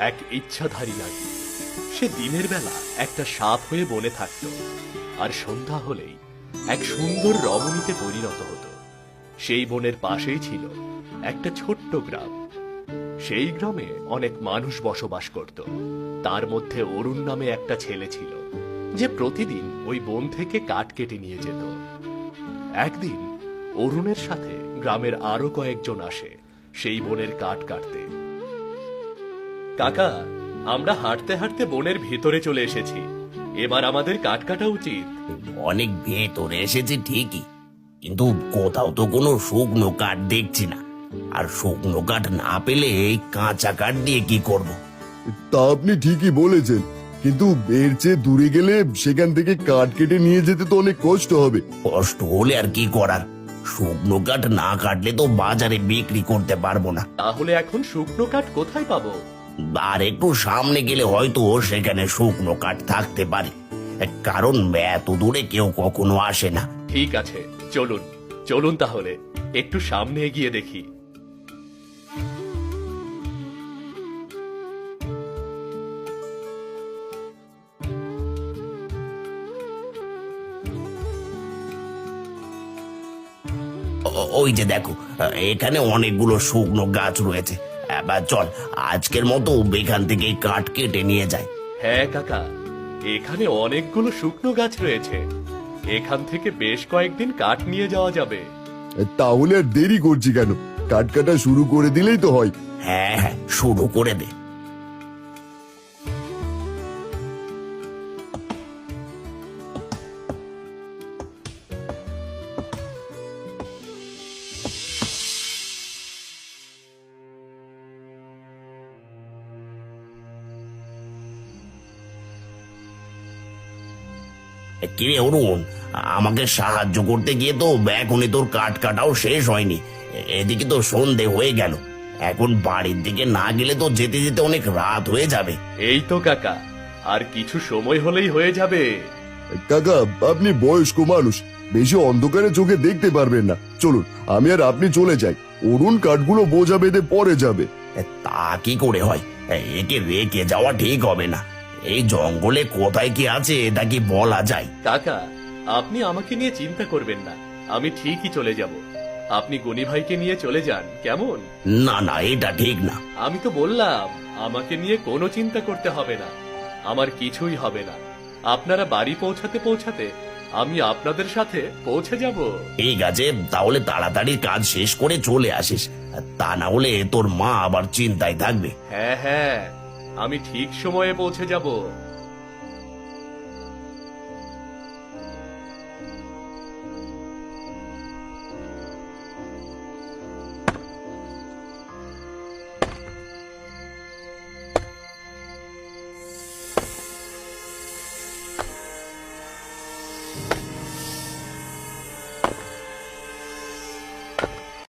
এক ইচ্ছাধারী নারী। সে দিনের বেলা একটা সাপ হয়ে বনে থাকত, আর সন্ধ্যা হলেই এক সুন্দর রমণীতে পরিণত হতো। সেই বনের পাশেই ছিল একটা ছোট্ট গ্রাম। সেই গ্রামে অনেক মানুষ বসবাস করত। তার মধ্যে অরুণ নামে একটা ছেলে ছিল, যে প্রতিদিন ওই বন থেকে কাঠ কেটে নিয়ে যেত। একদিন অরুণের সাথে গ্রামের আরো কয়েকজন আসে সেই বনের কাঠ কাটতে। কাকা, আমরা হাঁটতে হাঁটতে বনের ভিতরে চলে এসেছি, এবার আমাদের কাঠ কাটা উচিত। অনেক ভেতরে এসেছে ঠিকই, কিন্তু কোথাও তো কোনো শুকনো কাঠ দেখছি না। আর শুকনো কাঠ না পেলে এই কাঁচা কাঠ দিয়ে কি করব? তা আপনি ঠিকই বলেছেন, কিন্তু এর চেয়ে দূরে গেলে সেখান থেকে কাঠ কেটে নিয়ে যেতে তো অনেক কষ্ট হবে। কষ্ট হলে আর কি করার, শুকনো কাঠ না কাটলে তো বাজারে বিক্রি করতে পারবো না। তাহলে এখন শুকনো কাঠ কোথায় পাবো? আর একটু সামনে গেলে হয়তো সেখানে শুকনো কাঠ থাকতে পারে, কারণ এত দূরে কেউ কখনো আসে না। ঠিক আছে, চলুন চলুন তাহলে একটু সামনে এগিয়ে দেখি। ওই যে দেখো, এখানে অনেকগুলো শুকনো গাছ রয়েছে। এবার চল, আজকের মতো এখান থেকে এই কাঠ কেটে নিয়ে যাই। হ্যাঁ কাকা, এখানে অনেকগুলো শুকনো গাছ রয়েছে, এখান থেকে বেশ কয়েকদিন কাঠ নিয়ে যাওয়া যাবে। তাহলে আর দেরি করছি কেন, কাঠ কাটা শুরু করে দিলেই তো হয়। হ্যাঁ হ্যাঁ, শুরু করে দে। কিরে অরুণ, আমাকে সাহায্য করতে গিয়ে তো এখনই তোর কাঠ কাটাও শেষ হয়নি। এদিকে তো সন্ধে হয়ে গেল, এখন বাড়ির দিকে না গেলে তো যেতে যেতে অনেক রাত হয়ে যাবে। এই তো কাকা, আর কিছু সময় হলেই হয়ে যাবে। কাকা, আপনি বয়স্ক মানুষ, বেশি অন্ধকারে চোখে দেখতে পারবেন না। চলুন, আমি আর আপনি চলে যাই, অরুণ কাঠগুলো বোঝা বেঁধে পরে যাবে। তা কি করে হয়? একে রেখে যাওয়া ঠিক হবে না। এই জঙ্গলে কোথায় কি আছে এটা কি বলা যায়? কাকা, আপনি আমাকে নিয়ে চিন্তা করবেন না, আমি ঠিকই চলে যাব। আপনি গনি ভাইকে নিয়ে চলে যান, কেমন? না না, এটা ঠিক না। আমি তো বললাম আমাকে নিয়ে কোনো চিন্তা করতে হবে না, আমার কিছুই হবে না। আপনারা বাড়ি পৌঁছাতে পৌঁছাতে আমি আপনাদের সাথে পৌঁছে যাব। ঠিক আছে, তাহলে তাড়াতাড়ি কাজ শেষ করে চলে আসিস, তা না হলে তোর মা আবার চিন্তায় থাকবে। হ্যাঁ হ্যাঁ, আমি ঠিক সময়ে পৌঁছে যাব।